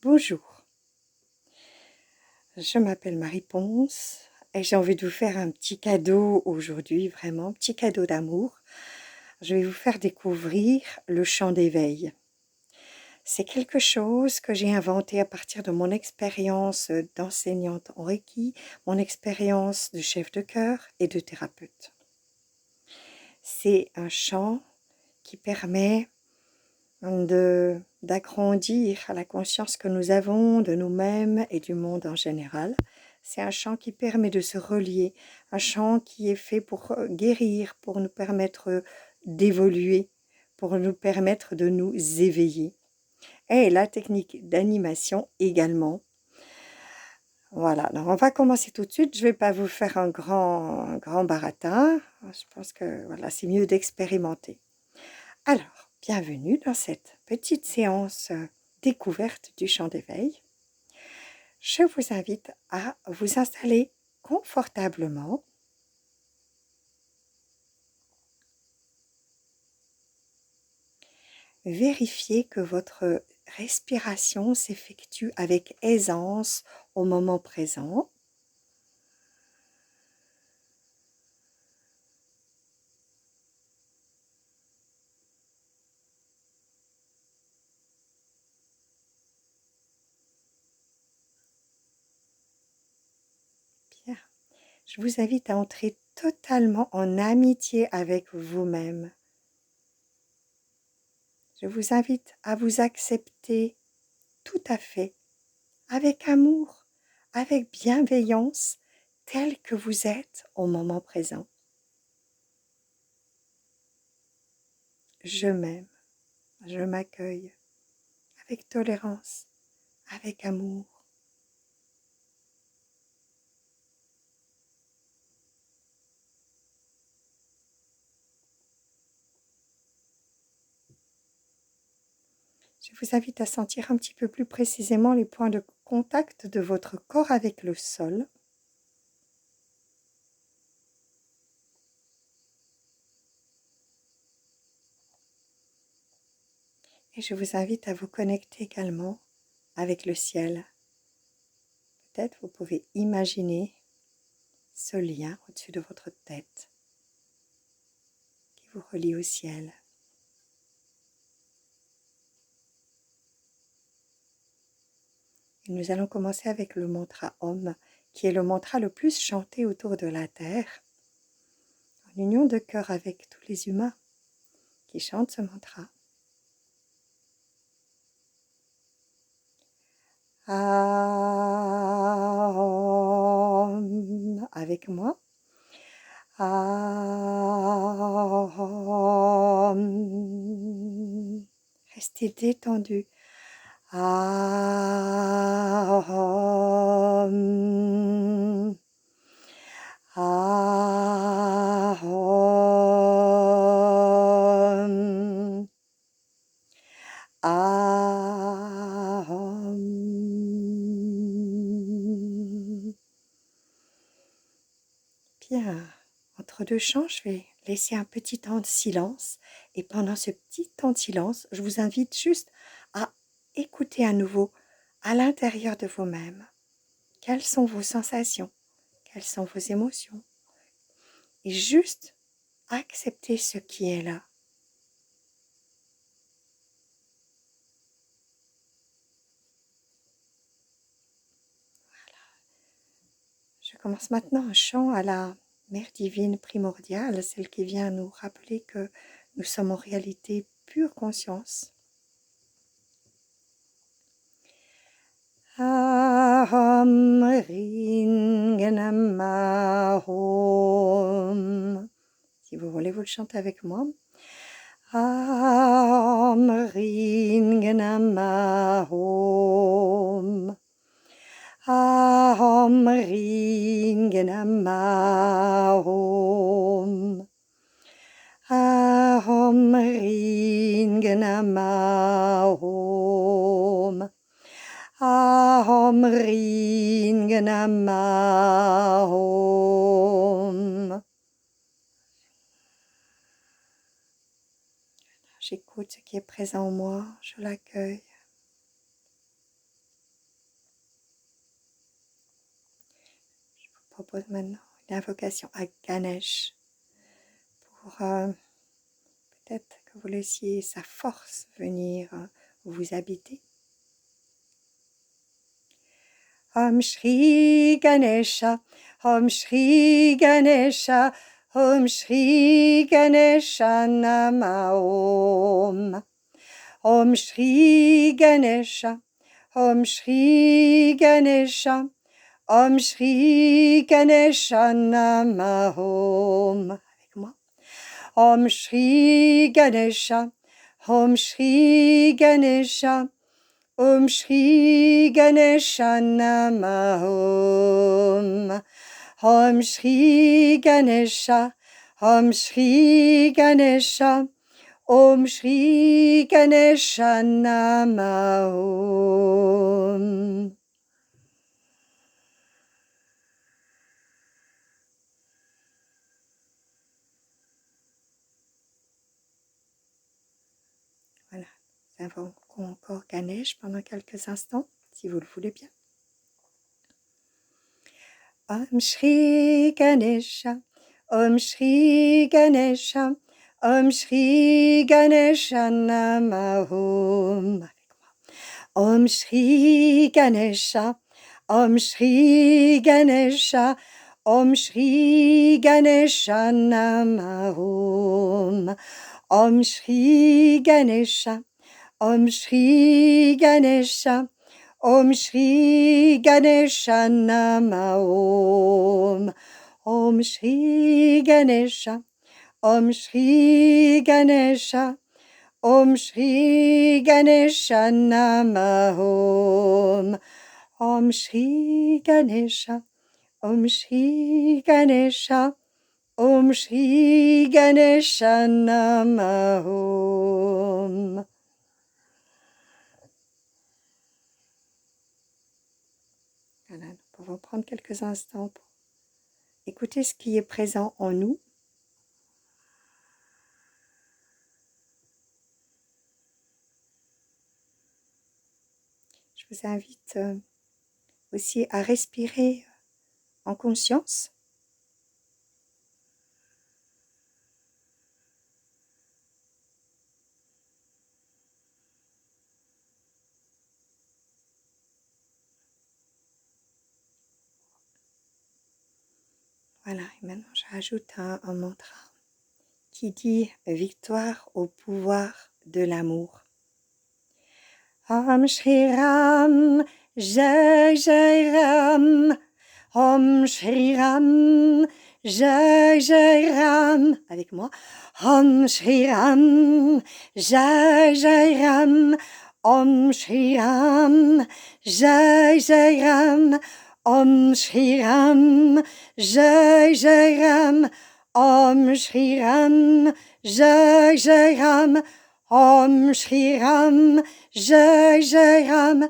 Bonjour, je m'appelle Marie Ponce et j'ai envie de vous faire un petit cadeau aujourd'hui, vraiment, un petit cadeau d'amour. Je vais vous faire découvrir le chant d'éveil. C'est quelque chose que j'ai inventé à partir de mon expérience d'enseignante en Reiki, mon expérience de chef de chœur et de thérapeute. C'est un chant qui permet d'agrandir la conscience que nous avons de nous-mêmes et du monde en général. C'est un chant qui permet de se relier, un chant qui est fait pour guérir, pour nous permettre d'évoluer, pour nous permettre de nous éveiller. Et la technique d'animation également. Voilà, alors on va commencer tout de suite. Je ne vais pas vous faire un grand baratin. Je pense que voilà, c'est mieux d'expérimenter. Alors, bienvenue dans cette petite séance découverte du chant d'éveil. Je vous invite à vous installer confortablement. Vérifiez que votre respiration s'effectue avec aisance au moment présent. Bien. Je vous invite à entrer totalement en amitié avec vous-même. Je vous invite à vous accepter tout à fait, avec amour, avec bienveillance, tel que vous êtes au moment présent. Je m'aime, je m'accueille, avec tolérance, avec amour. Je vous invite à sentir un petit peu plus précisément les points de contact de votre corps avec le sol. Et je vous invite à vous connecter également avec le ciel. Peut-être vous pouvez imaginer ce lien au-dessus de votre tête qui vous relie au ciel. Et nous allons commencer avec le mantra Om, qui est le mantra le plus chanté autour de la Terre, en union de cœur avec tous les humains qui chantent ce mantra. Aum, avec moi. Aum. Restez détendu. Aum. Aum. Aum. Bien, entre deux chants, je vais laisser un petit temps de silence. Et pendant ce petit temps de silence, je vous invite juste à écouter à nouveau à l'intérieur de vous-même. Quelles sont vos sensations? Quelles sont vos émotions? Et juste accepter ce qui est là. Je commence maintenant un chant à la Mère divine primordiale, celle qui vient nous rappeler que nous sommes en réalité pure conscience. Aham ringanamahom. Si vous voulez, vous le chantez avec moi. Aham ringanamahom. Aham ringanamahom. Aham ringanamahom. Aham ringanamahom. J'écoute ce qui est présent en moi, je l'accueille. propose maintenant une invocation à Ganesh pour peut-être que vous laissiez sa force venir vous habiter. Om Shri Ganesha, Om Shri Ganesha, Om Shri Ganesha Nama Om. Om Shri Ganesha, Om Shri Ganesha, Om Shri Ganesha Nama Om. Avec moi. Om Shri Ganesha, Om Shri Ganesha, Om Shri Ganesha Nama Om. Om Shri Ganesha, Om Shri Ganesha, Om Shri Ganesha Nama Om. Voilà, nous invoquons encore Ganesh pendant quelques instants, si vous le voulez bien. Om Shri Ganesha, Om Shri Ganesha, Om Shri Ganesha Nama Om. Avec moi. Om Shri Ganesha, Om Shri Ganesha, Om Shri Ganesha Nama Om. Om Shri Ganesha, Om Shri Ganesha, Om Shri Ganesha Nama Om. Om Shri Ganesha, Om Shri Ganesha, Om Shri Ganesha Nama Om. Om Shri Ganesha, Om Shri Ganesha, Om Shri Ganesha Nama Om. Voilà, nous pouvons prendre quelques instants pour écouter ce qui est présent en nous. Je vous invite aussi à respirer en conscience. Voilà, et maintenant j'ajoute un mantra qui dit victoire au pouvoir de l'amour. Om Shri Ram, Jai Jai Ram. Om Shri Ram, Jai Jai Ram. Avec moi. Om Shri Ram, Jai Jai Ram. Om Shri Ram, Jai Jai Ram. Om Shri Ram, Jai Jai Ram. Om Shri Ram, Jai Jai Ram. Om Shri Ram, Jai Jai Ram.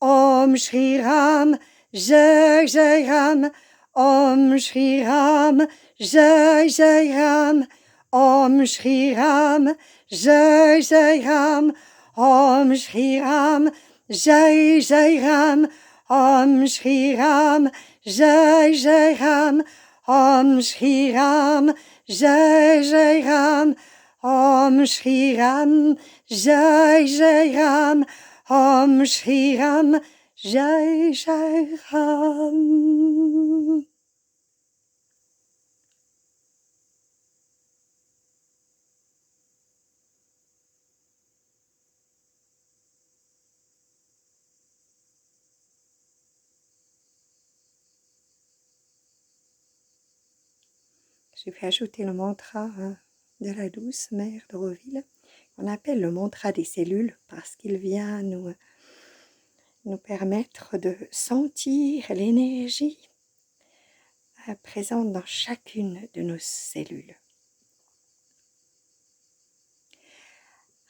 Om Shri Ram, Jai Jai Ram. Om Shri Ram, Jai Jai Ram. Om Shri Ram, Jai Jai Ram. Om Shri Ram, Jai Jai Ram. Om Shri Ram, Jai Jai Ram. Om Shri Ram, Jai Jai Ram. Om Shri Ram, Jai Jai Ram. Om Shri Ram, Jai Jai Ram. Je vais ajouter le mantra de la douce mère d'Auroville, qu'on appelle le mantra des cellules, parce qu'il vient nous permettre de sentir l'énergie présente dans chacune de nos cellules.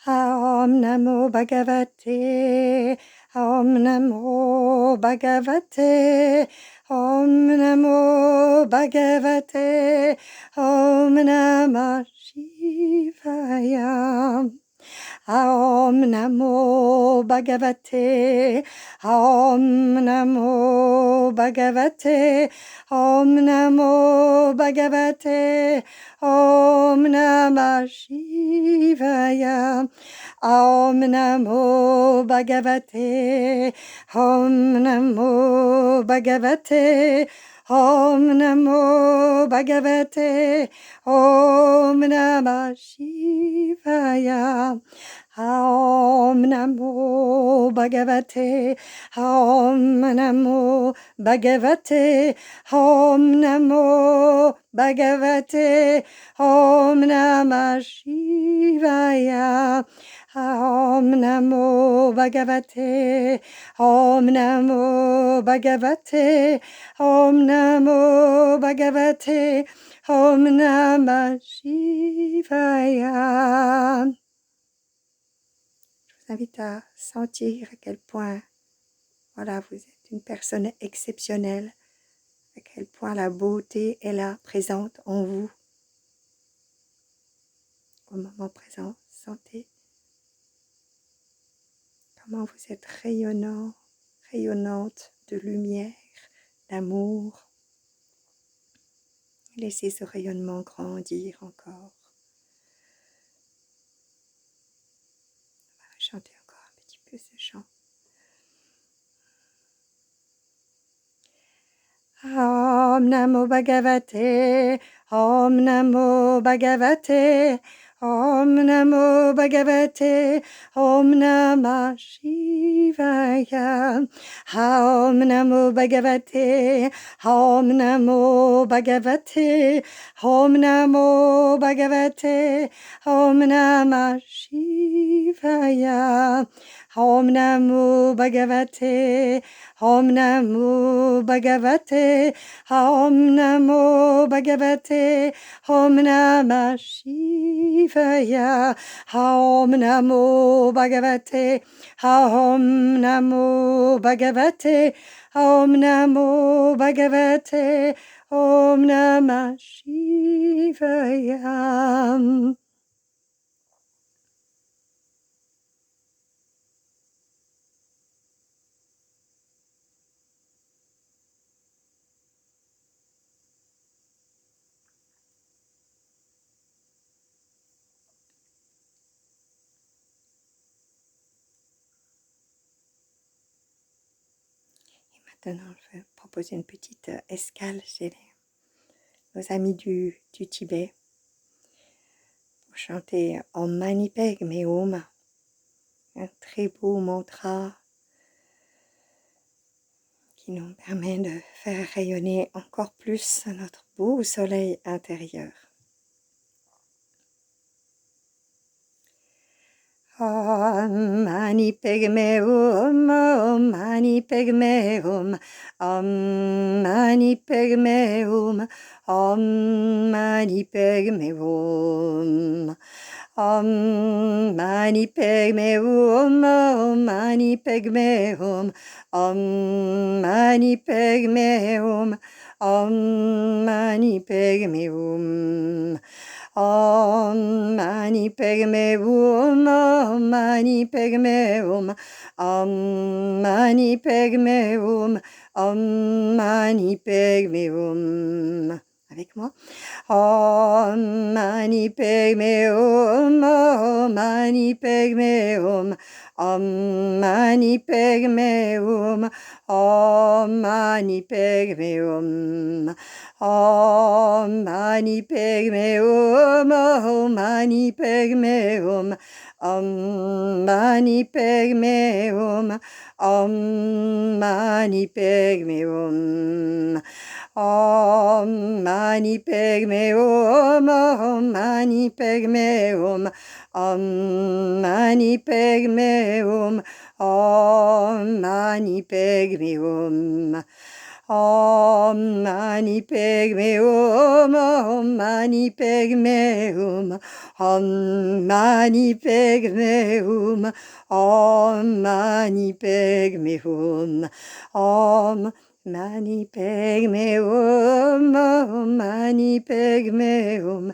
Om Namo Bhagavate, Om Namo Bhagavate, Om Namo Bhagavate, Om Namah Shivaya. Om Namo Bhagavate, Om Namo Bhagavate, Om Namo Bhagavate, Om Namah Shivaya, Om Namo Bhagavate, Om Namo Bhagavate, Om Namo Bhagavate, Om Namah Shivaya, Om Namo Bhagavate, Om Namo Bhagavate, Om Namo Bhagavate, Om Namah Shivaya, Om Namo Bhagavate, Om Namo Bhagavate, Om Namo Bhagavate, Om Namah Shivaya. Je vous invite à sentir à quel point, voilà, vous êtes une personne exceptionnelle, à quel point la beauté est là, présente en vous. Au moment présent, sentez comment vous êtes rayonnant, rayonnante de lumière, d'amour. Laissez ce rayonnement grandir encore. On va chanter encore un petit peu ce chant. Om Namo Bhagavate, Om Namo Bhagavate, Om Namo Bhagavate, Om Namah Shivaya, Om Namo Bhagavate, Om Namo Bhagavate, Om Namo Bhagavate, Om Namah Shivaya, Om Namo Bhagavate, Om Namo Bhagavate, Om Namo Bhagavate, Om Namah Shivaya, Om Namo Bhagavate, Om Namo Bhagavate, Om Namo Bhagavate, Om Namah Shivaya. Maintenant, je vais proposer une petite escale chez nos amis du Tibet pour chanter en Mani Padme Hum, un très beau mantra qui nous permet de faire rayonner encore plus notre beau soleil intérieur. Om Mani Padme Hum, Om Mani Padme Hum, Om Mani Padme Hum, Om Mani Padme Hum, Om Mani Padme Hum, Om Mani Padme Hum, Om Mani Padme Hum, Om Mani Padme Hum, Om Mani Padme Hum, Om Mani Padme Hum, Om Mani Padme Hum, Om Mani Padme Hum. Avec moi. Om Mani Padme Hum, Om Mani Padme Hum, Om Mani Padme Hum, Om Mani Padme Hum, Om Mani Padme Hum, Om Mani Padme Hum, Om Mani Padme Hum, Om Mani Padme Hum, Om Mani Padme Hum, Om Mani Padme Hum, Om Mani Padme Hum, Om Mani Padme Hum, Om Mani Padme Hum, Om Mani Padme Hum, Om Mani Padme Hum, Om Mani Padme Hum, Om Mani Padme Hum, Om Mani Padme Hum,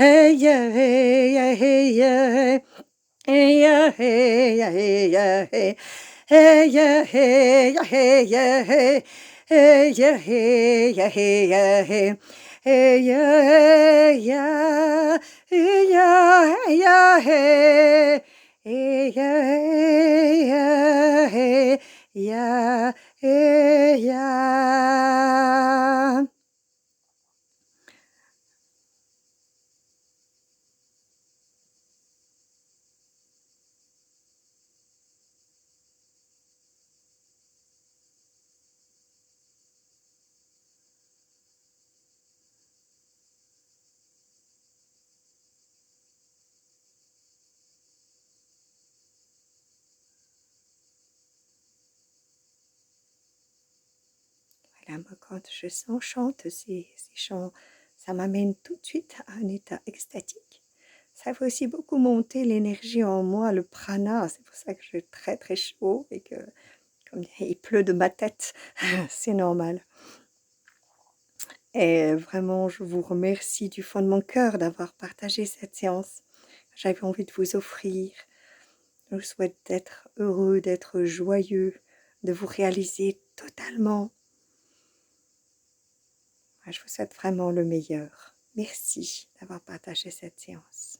hey yeah, hey yeah, hey yeah, hey yeah, hey yeah, hey yeah, hey. Hey yeah, hey yeah, hey yeah, hey. Hey yeah, hey yeah, hey yeah, hey. Hey yeah, hey yeah, hey yeah, hey yeah, hey. Hey yeah, hey yeah, hey yeah, hey yeah. Voilà, moi, quand je chante ces chants, ça m'amène tout de suite à un état extatique. Ça fait aussi beaucoup monter l'énergie en moi, le prana. C'est pour ça que je suis très très chaud et que, comme il pleut de ma tête, c'est normal. Et vraiment, je vous remercie du fond de mon cœur d'avoir partagé cette séance. J'avais envie de vous offrir. Je vous souhaite d'être heureux, d'être joyeux, de vous réaliser totalement. Je vous souhaite vraiment le meilleur. Merci d'avoir partagé cette séance.